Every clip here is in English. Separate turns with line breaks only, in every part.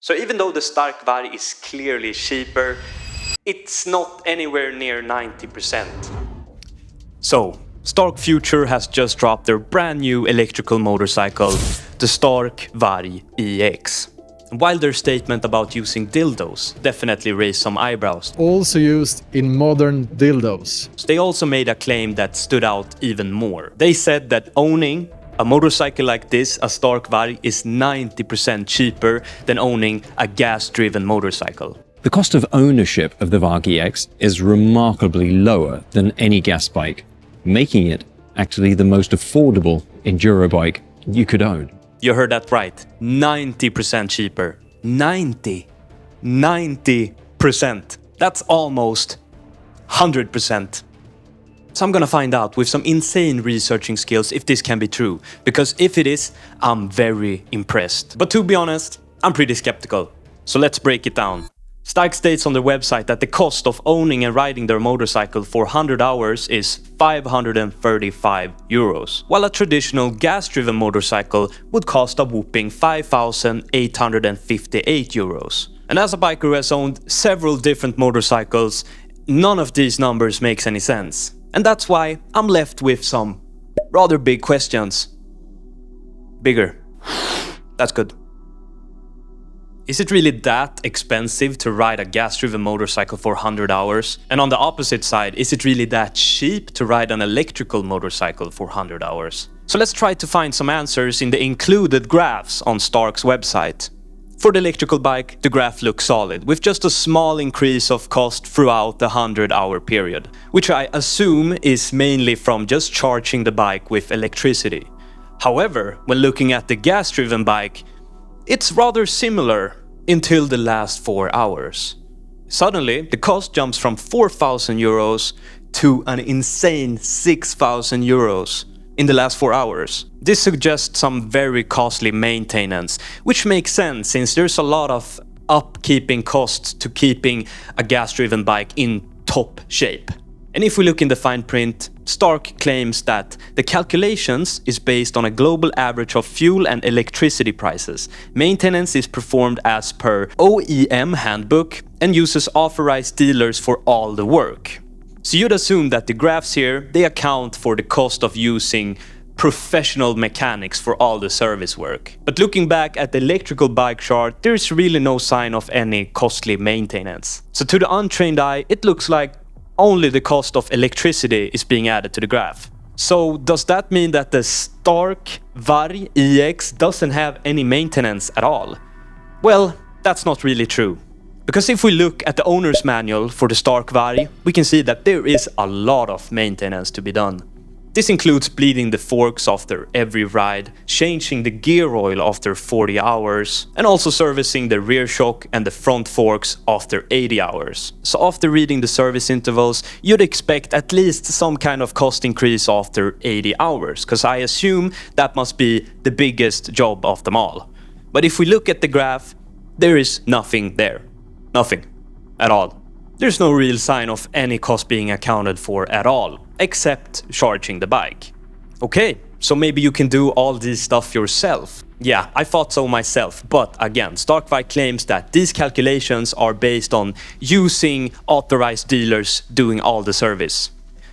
So even though the Stark VARG is clearly cheaper, it's not anywhere near 90%. So, Stark Future has just dropped their brand new electrical motorcycle, the Stark VARG EX. While their statement about using dildos definitely raised some eyebrows,
Also used in modern dildos.
they also made a claim that stood out even more. They said that owning a motorcycle like this, a Stark VARG, is 90% cheaper than owning a gas-driven motorcycle.
The cost of ownership of the VARG EX is remarkably lower than any gas bike, making it actually the most affordable enduro bike you could own.
You heard that right. 90% cheaper. 90%. That's almost 100%. So I'm gonna find out with some insane researching skills if this can be true. Because if it is, I'm very impressed. But to be honest, I'm pretty skeptical. So let's break it down. Stark states on their website that the cost of owning and riding their motorcycle for 100 hours is 535 euros, while a traditional gas-driven motorcycle would cost a whopping 5,858 euros. And as a biker who has owned several different motorcycles, none of these numbers makes any sense. And that's why I'm left with some rather big questions. Bigger. That's good. Is it really that expensive to ride a gas-driven motorcycle for 100 hours? And on the opposite side, is it really that cheap to ride an electrical motorcycle for 100 hours? So let's try to find some answers in the included graphs on Stark's website. For the electrical bike, the graph looks solid, with just a small increase of cost throughout the 100-hour period, which I assume is mainly from just charging the bike with electricity. However, when looking at the gas-driven bike, it's rather similar until the last 4 hours. Suddenly, the cost jumps from 4,000 euros to an insane 6,000 euros in the last 4 hours. This suggests some very costly maintenance, which makes sense since there's a lot of upkeeping costs to keeping a gas-driven bike in top shape. And if we look in the fine print, Stark claims that the calculations is based on a global average of fuel and electricity prices. Maintenance is performed as per OEM handbook and uses authorized dealers for all the work. So you'd assume that the graphs here, they account for the cost of using professional mechanics for all the service work. But looking back at the electrical bike chart, there's really no sign of any costly maintenance. So to the untrained eye, it looks like only the cost of electricity is being added to the graph. So does that mean that the Stark VARG EX doesn't have any maintenance at all? Well, that's not really true. Because if we look at the owner's manual for the Stark VARG, we can see that there is a lot of maintenance to be done. This includes bleeding the forks after every ride, changing the gear oil after 40 hours, and also servicing the rear shock and the front forks after 80 hours. So after reading the service intervals, you'd expect at least some kind of cost increase after 80 hours, because I assume that must be the biggest job of them all. But if we look at the graph, there is nothing there. Nothing. At all. There's no real sign of any cost being accounted for at all, except charging the bike. Okay, so maybe you can do all this stuff yourself. Yeah, I thought so myself, but again, Stark VARG claims that these calculations are based on using authorized dealers doing all the service.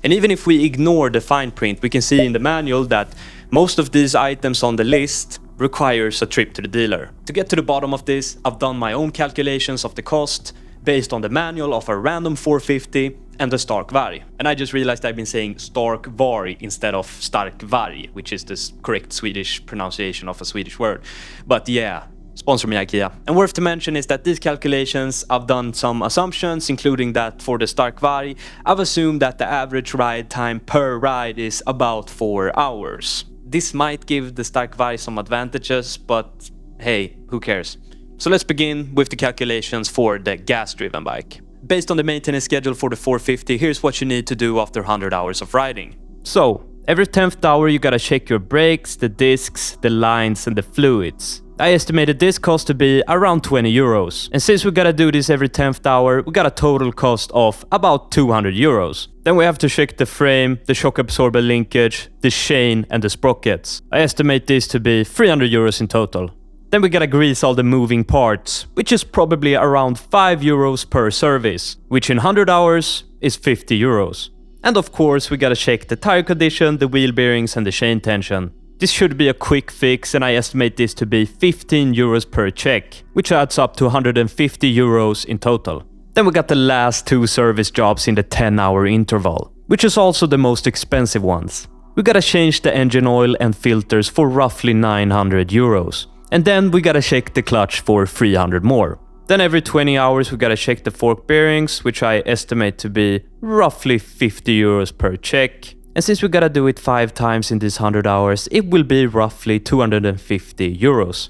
And even if we ignore the fine print, we can see in the manual that most of these items on the list requires a trip to the dealer. To get to the bottom of this, I've done my own calculations of the cost based on the manual of a random 450 and the Stark VARG. And I just realized I've been saying Stark VARG instead of Stark VARG, which is the correct Swedish pronunciation of a Swedish word. But yeah, sponsor me IKEA. And worth to mention is that these calculations, I've done some assumptions, including that for the Stark VARG, I've assumed that the average ride time per ride is about 4 hours. This might give the Stark VARG some advantages, but hey, who cares? So let's begin with the calculations for the gas-driven bike. Based on the maintenance schedule for the 450, here's what you need to do after 100 hours of riding. So, every 10th hour you gotta check your brakes, the discs, the lines and the fluids. I estimated this cost to be around 20 euros. And since we gotta do this every 10th hour, we got a total cost of about 200 euros. Then we have to check the frame, the shock absorber linkage, the chain and the sprockets. I estimate this to be 300 euros in total. Then we gotta grease all the moving parts, which is probably around 5 euros per service, which in 100 hours is 50 euros. And of course we gotta check the tire condition, the wheel bearings and the chain tension. This should be a quick fix and I estimate this to be 15 euros per check, which adds up to 150 euros in total. Then we got the last 2 service jobs in the 10-hour interval, which is also the most expensive ones. We gotta change the engine oil and filters for roughly 900 euros. And then we gotta check the clutch for 300 more. Then every 20 hours we gotta check the fork bearings, which I estimate to be roughly 50 euros per check. And since we gotta do it 5 times in these 100 hours, it will be roughly 250 euros.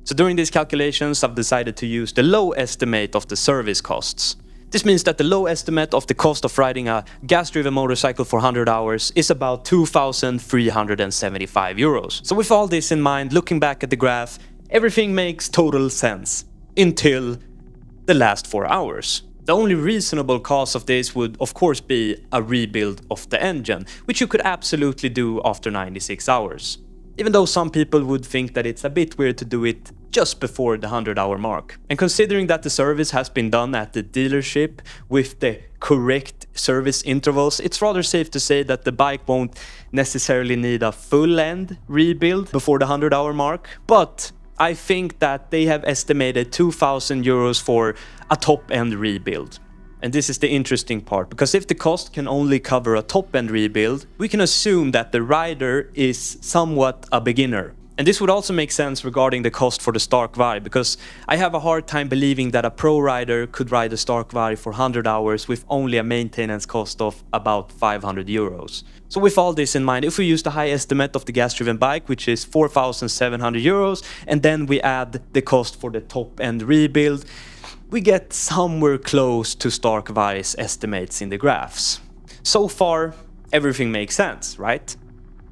So during these calculations, I've decided to use the low estimate of the service costs. This means that the low estimate of the cost of riding a gas-driven motorcycle for 100 hours is about 2,375 euros. So with all this in mind, looking back at the graph, everything makes total sense. Until the last 4 hours. The only reasonable cause of this would of course be a rebuild of the engine, which you could absolutely do after 96 hours. Even though some people would think that it's a bit weird to do it just before the 100-hour mark. And considering that the service has been done at the dealership with the correct service intervals, it's rather safe to say that the bike won't necessarily need a full-end rebuild before the 100-hour mark. But I think that they have estimated 2,000 euros for a top-end rebuild. And this is the interesting part, because if the cost can only cover a top-end rebuild, we can assume that the rider is somewhat a beginner. And this would also make sense regarding the cost for the Stark VARG, because I have a hard time believing that a pro rider could ride the Stark VARG for 100 hours with only a maintenance cost of about 500 euros. So with all this in mind, if we use the high estimate of the gas-driven bike, which is 4,700 euros, and then we add the cost for the top-end rebuild, we get somewhere close to Stark VARG's estimates in the graphs. So far, everything makes sense, right?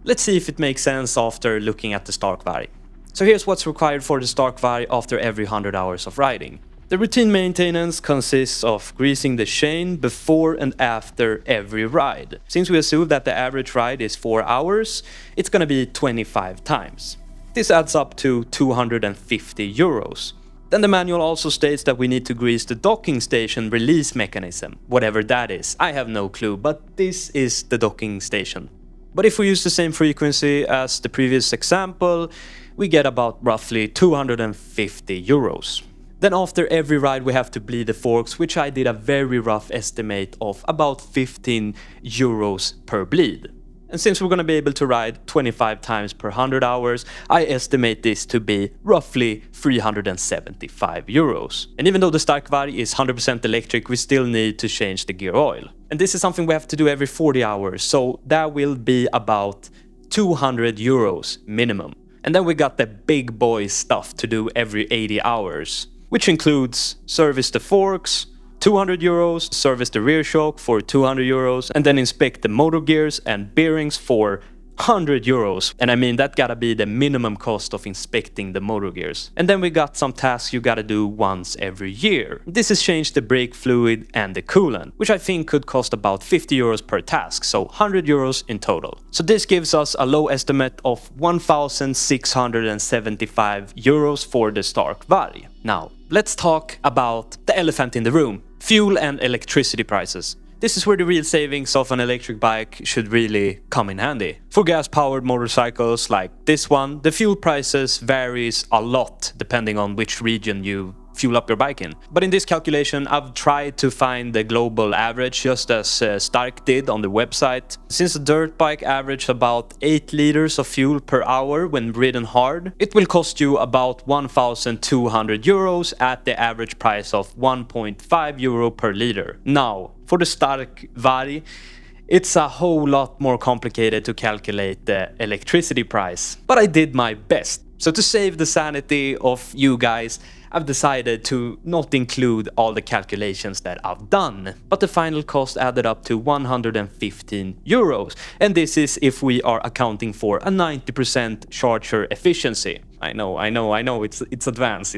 Let's see if it makes sense after looking at the Stark VARG. So here's what's required for the Stark VARG after every 100 hours of riding. The routine maintenance consists of greasing the chain before and after every ride. Since we assume that the average ride is 4 hours, it's gonna be 25 times. This adds up to 250 euros. Then the manual also states that we need to grease the docking station release mechanism, whatever that is. I have no clue, but this is the docking station. But if we use the same frequency as the previous example, we get about roughly 250 euros. Then after every ride we have to bleed the forks, which I did a very rough estimate of about 15 euros per bleed. And since we're gonna be able to ride 25 times per 100 hours, I estimate this to be roughly 375 euros. And even though the Stark VARG is 100% electric, we still need to change the gear oil. And this is something we have to do every 40 hours, so that will be about 200 euros minimum. And then we got the big boy stuff to do every 80 hours, which includes service the forks, 200 euros, service the rear shock for 200 euros, and then inspect the motor gears and bearings for 100 euros. And I mean, that gotta be the minimum cost of inspecting the motor gears. And then we got some tasks you gotta do once every year. This is change the brake fluid and the coolant, which I think could cost about 50 euros per task, so 100 euros in total. So this gives us a low estimate of 1,675 euros for the Stark VARG. Now, let's talk about the elephant in the room. Fuel and electricity prices. This is where the real savings of an electric bike should really come in handy. For gas-powered motorcycles like this one, the fuel prices varies a lot depending on which region you fuel up your bike in. But in this calculation, I've tried to find the global average, just as Stark did on the website. Since a dirt bike averages about 8 liters of fuel per hour when ridden hard, it will cost you about 1,200 euros at the average price of 1.5 euro per liter. Now, for the Stark VARG, it's a whole lot more complicated to calculate the electricity price, but I did my best. So to save the sanity of you guys, I've decided to not include all the calculations that I've done, but the final cost added up to 115 euros. And this is if we are accounting for a 90% charger efficiency. I know, it's advanced.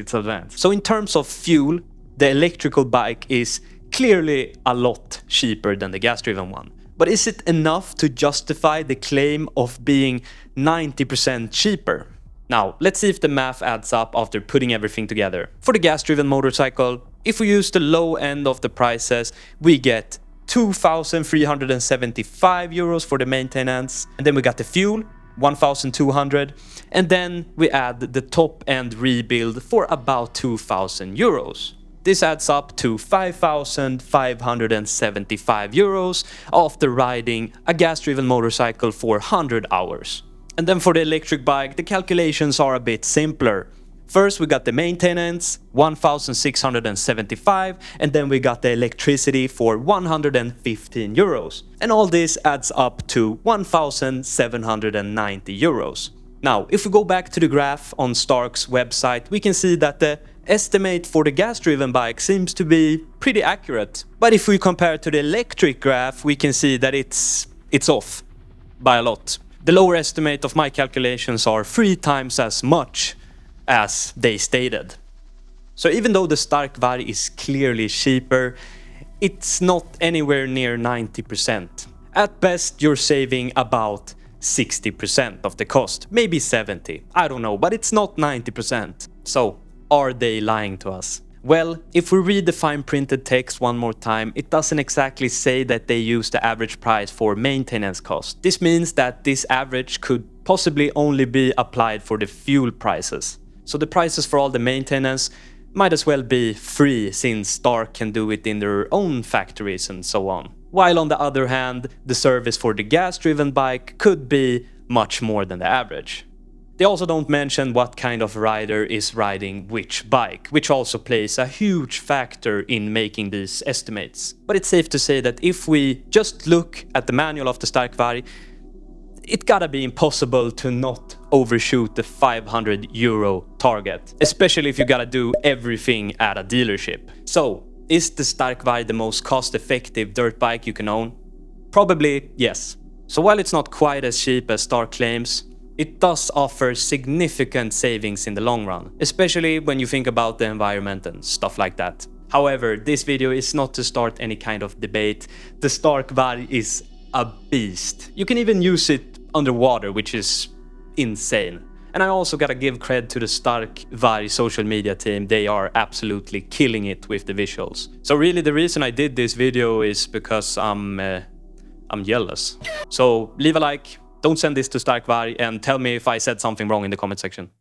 So in terms of fuel, the electrical bike is clearly a lot cheaper than the gas-driven one. But is it enough to justify the claim of being 90% cheaper? Now, let's see if the math adds up after putting everything together. For the gas-driven motorcycle, if we use the low end of the prices, we get 2,375 euros for the maintenance, and then we got the fuel, 1,200, and then we add the top end rebuild for about 2,000 euros. This adds up to 5,575 euros after riding a gas-driven motorcycle for 100 hours. And then for the electric bike, the calculations are a bit simpler. First we got the maintenance, 1,675, and then we got the electricity for 115 euros. And all this adds up to 1,790 euros. Now, if we go back to the graph on Stark's website, we can see that the estimate for the gas-driven bike seems to be pretty accurate. But if we compare to the electric graph, we can see that it's off by a lot. The lower estimate of my calculations are 3 times as much as they stated. So even though the Stark VARG is clearly cheaper, it's not anywhere near 90%. At best, you're saving about 60% of the cost, maybe 70%, I don't know, but it's not 90%. So, are they lying to us? Well, if we read the fine printed text one more time, it doesn't exactly say that they use the average price for maintenance cost. This means that this average could possibly only be applied for the fuel prices. So the prices for all the maintenance might as well be free, since Stark can do it in their own factories and so on. While on the other hand, the service for the gas-driven bike could be much more than the average. They also don't mention what kind of rider is riding which bike, which also plays a huge factor in making these estimates. But it's safe to say that if we just look at the manual of the Stark VARG, it gotta be impossible to not overshoot the 500 euro target, especially if you gotta do everything at a dealership. So, is the Stark VARG the most cost-effective dirt bike you can own? Probably yes. So while it's not quite as cheap as Stark claims, it does offer significant savings in the long run, especially when you think about the environment and stuff like that. However, this video is not to start any kind of debate. The Stark VARG is a beast. You can even use it underwater, which is insane. And I also gotta give credit to the Stark VARG social media team. They are absolutely killing it with the visuals. So really the reason I did this video is because I'm jealous. So leave a like, don't send this to Stark VARG, and tell me if I said something wrong in the comment section.